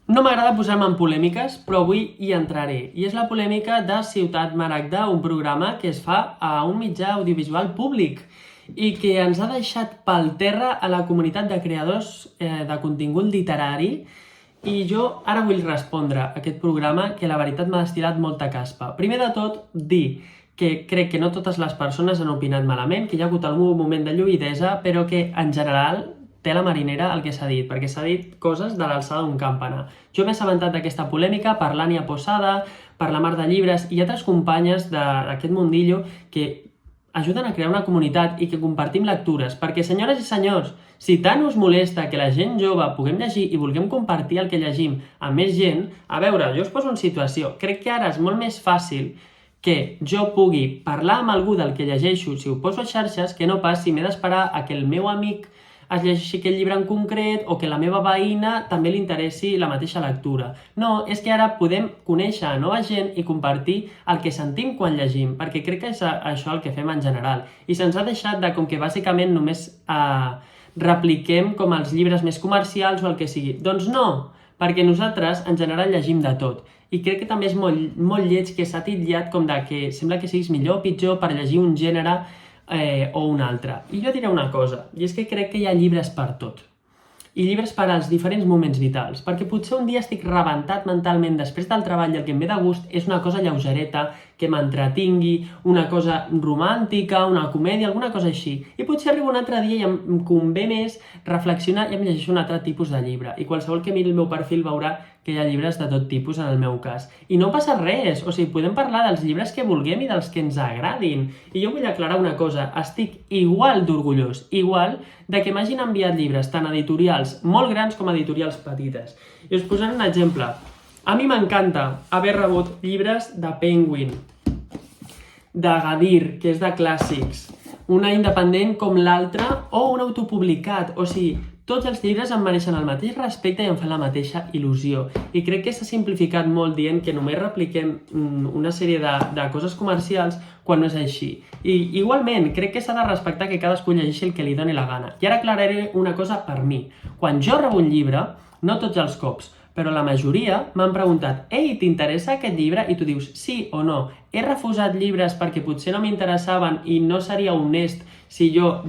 No m'agrada posar-me en polèmiques, però avui hi entraré. I és la polèmica de Ciutat Maragda, un programa que es fa a un mitjà audiovisual públic i que ens ha deixat pel terra a la comunitat de creadors de contingut literari. I jo ara vull respondre a aquest programa que la veritat m'ha destil·lat molta caspa. Primer de tot, dir que crec que no totes les persones han opinat malament, que hi ha hagut algun moment de lluïdesa, però que en general té la marinera el que s'ha dit, perquè s'ha dit coses de l'alçada d'un campanar. Jo m'he assabentat d'aquesta polèmica per l'Ània Posada, per la Mar de Llibres i altres companyes d'aquest mundillo que ajuden a crear una comunitat i que compartim lectures, perquè senyores i senyors, si tant us molesta que la gent jove puguem llegir i vulguem compartir el que llegim amb més gent, a veure, jo us poso en situació, crec que ara és molt més fàcil que jo pugui parlar amb algú del que llegeixo si ho poso a xarxes que no pas si m'he d'esperar a que el meu amic es llegeixi aquell llibre en concret o que la meva veïna també li interessi la mateixa lectura. No, és que ara podem conèixer a nova gent i compartir el que sentim quan llegim, perquè crec que és això el que fem en general. I se'ns ha deixat de com que bàsicament només repliquem com els llibres més comercials o el que sigui. Doncs no, perquè nosaltres en general llegim de tot. I crec que també és molt lleig que s'ha titllat com de que sembla que siguis millor o pitjor per llegir un gènere o un altre. I jo diré una cosa, i és que crec que hi ha llibres per tot. I llibres per als diferents moments vitals, perquè potser un dia estic rebentat mentalment després del treball i el que em ve de gust és una cosa lleugereta, que m'entretingui, una cosa romàntica, una comèdia, alguna cosa així. I potser arribo un altre dia i em convé més reflexionar i em llegeixo un altre tipus de llibre. I qualsevol que miri el meu perfil veurà que hi ha llibres de tot tipus en el meu cas. I no passa res, o sigui, podem parlar dels llibres que vulguem i dels que ens agradin. I jo vull aclarar una cosa, estic igual d'orgullós, igual de que m'hagin enviat llibres tant editorials molt grans com editorials petites. I us posaré un exemple. A mi m'encanta haver rebut llibres de Penguin, de Gadir, que és de clàssics, una independent com l'altra o un autopublicat. O sigui, tots els llibres em mereixen el mateix respecte i em fan la mateixa il·lusió. I crec que s'ha simplificat molt dient que només repliquem una sèrie de coses comercials quan no és així. I igualment, crec que s'ha de respectar que cadascú llegeixi el que li doni la gana. I ara aclararé una cosa per mi. Quan jo rebo un llibre, no tots els cops, però la majoria m'han preguntat «Ei, t'interessa aquest llibre?» I tu dius «Sí o no». He refusat llibres perquè potser no m'interessaven i no seria honest si jo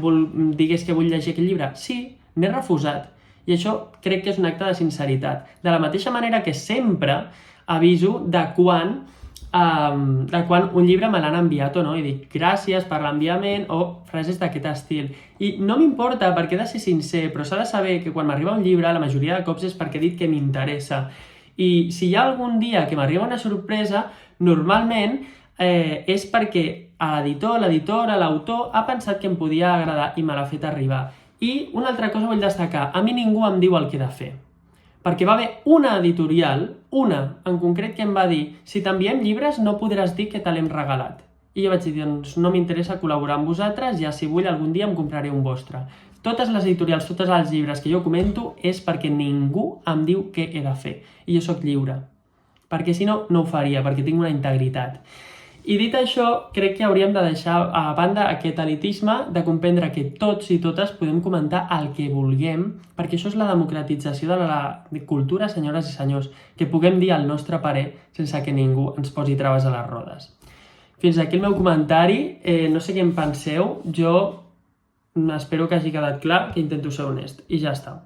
digués que vull llegir aquest llibre? Sí, n'he refusat. I això crec que és un acte de sinceritat. De la mateixa manera que sempre aviso de quan un llibre me l'han enviat o no, i dic gràcies per l'enviament o frases d'aquest estil. I no m'importa perquè he de ser sincer, però s'ha de saber que quan m'arriba un llibre la majoria de cops és perquè he dit que m'interessa. I si hi ha algun dia que m'arriba una sorpresa, normalment és perquè l'editor, l'editora, l'autor ha pensat que em podia agradar i me l'ha fet arribar. I una altra cosa vull destacar, a mi ningú em diu el que he de fer. Perquè va haver una editorial, una en concret, que em va dir si t'enviem llibres no podràs dir que te l'hem regalat. I jo vaig dir, doncs no m'interessa col·laborar amb vosaltres, ja si vull algun dia em compraré un vostre. Totes les editorials, tots els llibres que jo comento és perquè ningú em diu què he de fer. I jo sóc lliure. Perquè si no, no ho faria, perquè tinc una integritat. I dit això, crec que hauríem de deixar a banda aquest elitisme de comprendre que tots i totes podem comentar el que vulguem, perquè això és la democratització de la cultura, senyores i senyors, que puguem dir el nostre parer sense que ningú ens posi traves a les rodes. Fins aquí el meu comentari, no sé què en penseu, jo espero que hagi quedat clar que intento ser honest, i ja està.